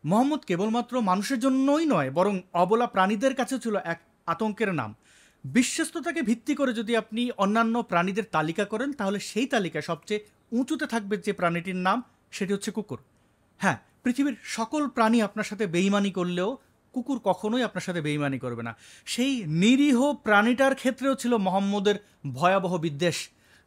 মোহাম্মদ কেবলমাত্র মানুষের জন্যই নয়, বরং অবলা প্রাণীদের কাছেও ছিল এক আতঙ্কের নাম। বিশ্বস্ততাকে ভিত্তি করে যদি আপনি অন্যান্য প্রাণীদের তালিকা করেন, তাহলে সেই তালিকায় সবচেয়ে উঁচুতে থাকবে যে প্রাণীটির নাম, সেটি হচ্ছে কুকুর। হ্যাঁ, পৃথিবীর সকল প্রাণী আপনার সাথে বেইমানি করলেও কুকুর কখনোই আপনার সাথে বেইমানি করবে না। সেই নিরীহ প্রাণীটার ক্ষেত্রেও ছিল মোহাম্মদের ভয়াবহ বিদ্বেষ।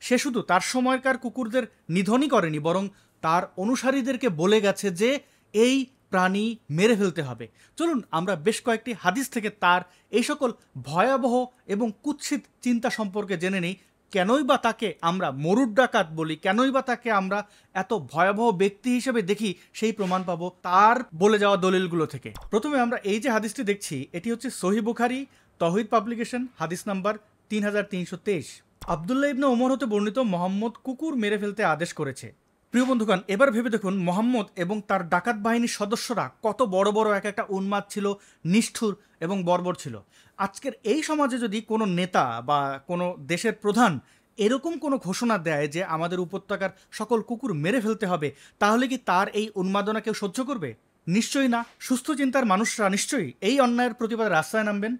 সে শুধু তার সময়কার কুকুরদের নিধনই করেনি, বরং তার অনুসারীদেরকে বলে গেছে যে এই প্রাণী মেরে ফেলতে হবে। চলুন আমরা বেশ কয়েকটি হাদিস থেকে তার এই সকল ভয়াবহ এবং কুৎসিত চিন্তা সম্পর্কে জেনে নিই। কেনই বা তাকে আমরা মরুর ডাকাত বলি, কেনই বা তাকে আমরা এত ভয়াবহ ব্যক্তি হিসেবে দেখি, সেই প্রমাণ পাবো তার বলে যাওয়া দলিলগুলো থেকে। প্রথমে আমরা এই যে হাদিসটি দেখছি, এটি হচ্ছে সহিহ বুখারী তৌহিদ পাবলিকেশন, হাদিস নাম্বার 3323। আবদুল্লাহ ইবনে ওমর হতে বর্ণিত, মোহাম্মদ কুকুর মেরে ফেলতে আদেশ করেছে। প্রিয় বন্ধুগণ, এবার ভেবে দেখুন মোহাম্মদ এবং তার ডাকাত বাহিনীর সদস্যরা কত বড় বড় এক একটা উন্মাদ ছিল, নিষ্ঠুর এবং বর্বর ছিল। আজকের এই সমাজে যদি কোনো নেতা বা কোনো দেশের প্রধান এরকম কোনো ঘোষণা দেয় যে আমাদের উপত্যকার সকল কুকুর মেরে ফেলতে হবে, তাহলে কি তার এই উন্মাদনা কেউ সহ্য করবে? নিশ্চয়ই না। সুস্থ চিন্তার মানুষরা নিশ্চয়ই এই অন্যায়ের প্রতিবাদে রাস্তায় নামবেন।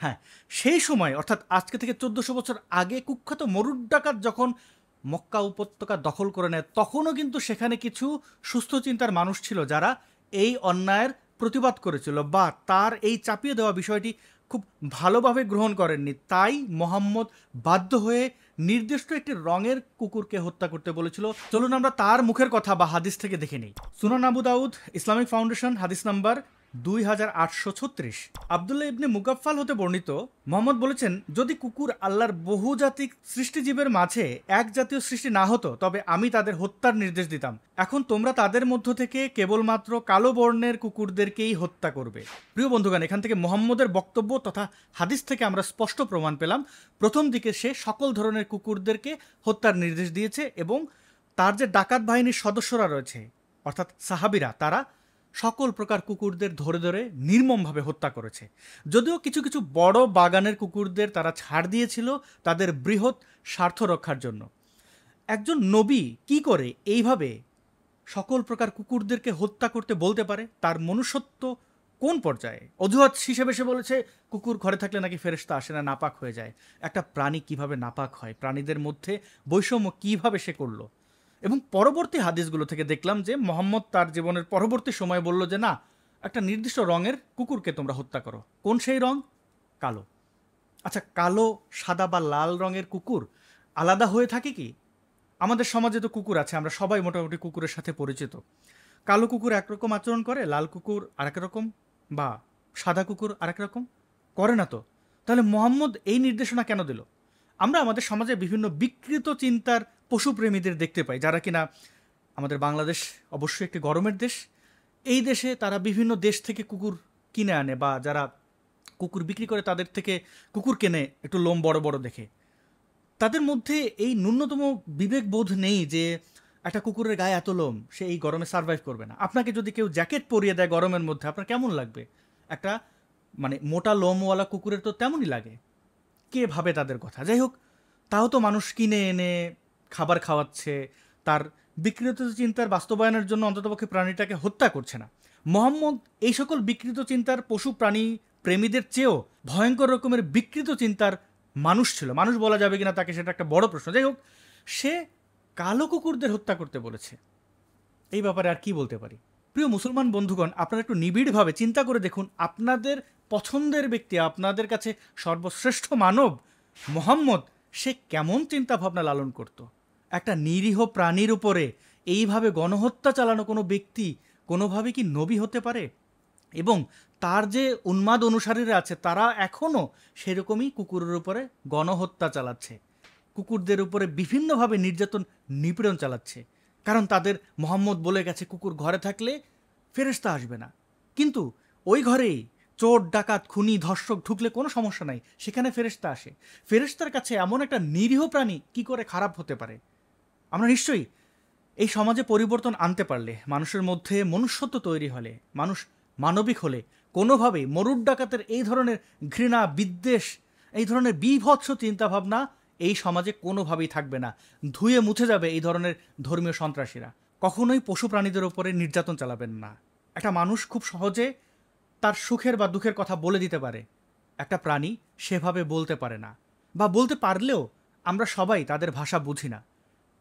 হ্যাঁ, সেই সময় অর্থাৎ আজকে থেকে 1400 বছর আগে কুখ্যাত মরুর ডাকাত যখন মক্কা উপত্যকা দখল করে নেয়, তখনও কিন্তু সেখানে কিছু সুস্থ চিন্তার মানুষ ছিল যারা এই অন্যায়ের প্রতিবাদ করেছিল, বা তার এই চাপিয়ে দেওয়া বিষয়টি খুব ভালোভাবে গ্রহণ করেননি। তাই মোহাম্মদ বাধ্য হয়ে নির্দিষ্ট একটি রঙের কুকুরকে হত্যা করতে বলেছিল। চলুন আমরা তার মুখের কথা বা হাদিস থেকে দেখে নিই। সুনান আবু দাউদ ইসলামিক ফাউন্ডেশন, হাদিস নাম্বার 2836। আবদুল্লাহ ইবনে মুগাফফাল হতে বর্ণিত, মোহাম্মদ বলেছেন, যদি কুকুর আল্লাহর বহুজাতিক সৃষ্টিজীবের মাঝে এক জাতীয় সৃষ্টি না হতো, তবে আমি তাদের হত্যার নির্দেশ দিতাম। এখন তোমরা তাদের মধ্য থেকে কেবলমাত্র কালো বর্ণের কুকুরদেরকেই হত্যা করবে। প্রিয় বন্ধুগণ, এখান থেকে মোহাম্মদের বক্তব্য তথা হাদিস থেকে আমরা স্পষ্ট প্রমাণ পেলাম, প্রথম দিকে সে সকল ধরনের কুকুরদেরকে হত্যার নির্দেশ দিয়েছে, এবং তার যে ডাকাত বাহিনীর সদস্যরা রয়েছে অর্থাৎ সাহাবিরা, তারা সকল প্রকার কুকুরদের ধরে ধরে নির্মমভাবে হত্যা করেছে। যদিও কিছু কিছু বড় বাগানের কুকুরদের তারা ছাড় দিয়েছিল তাদের বৃহৎ স্বার্থ রক্ষার জন্য। একজন নবী কি করে এইভাবে সকল প্রকার কুকুরদেরকে হত্যা করতে বলতে পারে? তার মনুষ্যত্ব কোন পর্যায়ে? অজুহাত হিসেবে সে বলেছে কুকুর ঘরে থাকলে নাকি ফেরেশতা আসে না, নাপাক হয়ে যায়। একটা প্রাণী কিভাবে নাপাক হয়? প্রাণীদের মধ্যে বৈষম্য কিভাবে সে করলো? এবং পরবর্তী হাদিসগুলো থেকে দেখলাম যে মোহাম্মদ তার জীবনের পরবর্তী সময়ে বলল যে না, একটা নির্দিষ্ট রঙের কুকুরকে তোমরা হত্যা করো। কোন সেই রং? কালো। আচ্ছা, কালো, সাদা বা লাল রঙের কুকুর আলাদা হয়ে থাকে কি? আমাদের সমাজে তো কুকুর আছে, আমরা সবাই মোটামুটি কুকুরের সাথে পরিচিত। কালো কুকুর একরকম আচরণ করে, লাল কুকুর আরেক রকম, বা সাদা কুকুর আরেক রকম করে না তো। তাহলে মোহাম্মদ এই নির্দেশনা কেন দিল? আমরা আমাদের সমাজে বিভিন্ন বিকৃত চিন্তার পশুপ্রেমীদের দেখতে পাই, যারা কিনা, আমাদের বাংলাদেশ অবশ্যই একটি গরমের দেশ, এই দেশে তারা বিভিন্ন দেশ থেকে কুকুর কিনে আনে, বা যারা কুকুর বিক্রি করে তাদের থেকে কুকুর কেনে একটু লোম বড় বড় দেখে। তাদের মধ্যে এই ন্যূনতম বিবেকবোধ নেই যে একটা কুকুরের গায়ে এত লোম, সে এই গরমে সার্ভাইভ করবে না। আপনাকে যদি কেউ জ্যাকেট পরিয়ে দেয় গরমের মধ্যে, আপনার কেমন লাগবে? একটা মোটা লোমওয়ালা কুকুরের তো তেমনই লাগে। কে ভাবে তাদের কথা? যাই হোক, তাও তো মানুষ কিনে এনে খাবার খাওয়াচ্ছে, তার বিকৃত চিন্তার বাস্তবায়নের জন্য অন্ততপক্ষে প্রাণীটাকে হত্যা করছে না। মোহাম্মদ এই সকল বিকৃত চিন্তার পশু প্রাণী প্রেমীদের চেয়েও ভয়ঙ্কর রকমের বিকৃত চিন্তার মানুষ ছিল। মানুষ বলা যাবে কিনা তাকে, সেটা একটা বড় প্রশ্ন। যাই হোক, সে কালো কুকুরদের হত্যা করতে বলেছে। এই ব্যাপারে আর কি বলতে পারি? প্রিয় মুসলমান বন্ধুগণ, আপনারা একটু নিবিড়ভাবে চিন্তা করে দেখুন, আপনাদের পছন্দের ব্যক্তি, আপনাদের কাছে সর্বশ্রেষ্ঠ মানব মোহাম্মদ, সে কেমন চিন্তা ভাবনা লালন করত। একটা নিরীহ প্রাণীর উপরে এইভাবে গণহত্যা চালানো কোনো ব্যক্তি কোনোভাবে কি নবী হতে পারে? এবং তার যে উন্মাদ অনুসারীরা আছে, তারা এখনও সেরকমই কুকুরের উপরে গণহত্যা চালাচ্ছে, কুকুরদের উপরে বিভিন্নভাবে নির্যাতন নিপীড়ন চালাচ্ছে। কারণ তাদের মোহাম্মদ বলে গেছে কুকুর ঘরে থাকলে ফেরেশতা আসবে না। কিন্তু ওই ঘরেই চোর ডাকাত খুনি ধর্ষক ঢুকলে কোনো সমস্যা নাই, সেখানে ফেরেশতা আসে। ফেরেশতার কাছে এমন একটা নিরীহ প্রাণী কি করে খারাপ হতে পারে? আমরা নিশ্চয়ই এই সমাজে পরিবর্তন আনতে পারলে, মানুষের মধ্যে মনুষ্যত্ব তৈরি হলে, মানুষ মানবিক হলে, কোনোভাবেই মরুর ডাকাতের এই ধরনের ঘৃণা, বিদ্বেষ, এই ধরনের বীভৎস চিন্তাভাবনা এই সমাজে কোনোভাবেই থাকবে না। ধুয়ে মুছে যাবে এই ধরনের ধর্মীয় সন্ত্রাসীরা। কখনোই পশু প্রাণীদের ওপরে নির্যাতন চালাবেন না। একটা মানুষ খুব সহজে তার সুখের বা দুঃখের কথা বলে দিতে পারে, একটা প্রাণী সেভাবে বলতে পারে না, বা বলতে পারলেও আমরা সবাই তাদের ভাষা বুঝি না।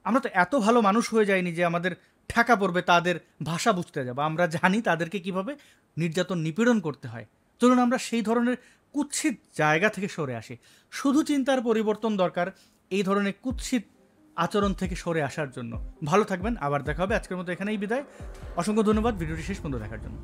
আমরা তো এত ভালো মানুষ হয়ে যাইনি যে আমাদের ঠেকা পড়বে তাদের ভাষা বুঝতে যাবো। আমরা জানি তাদেরকে কিভাবে নির্যাতন নিপীড়ন করতে হয়। চলুন আমরা সেই ধরনের কুৎসিত জায়গা থেকে সরে আসি। শুধু চিন্তার পরিবর্তন দরকার এই ধরনের কুৎসিত আচরণ থেকে সরে আসার জন্য। ভালো থাকবেন, আবার দেখা হবে। আজকের মতো এখানেই বিদায়। অসংখ্য ধন্যবাদ ভিডিওটি শেষ পর্যন্ত দেখার জন্য।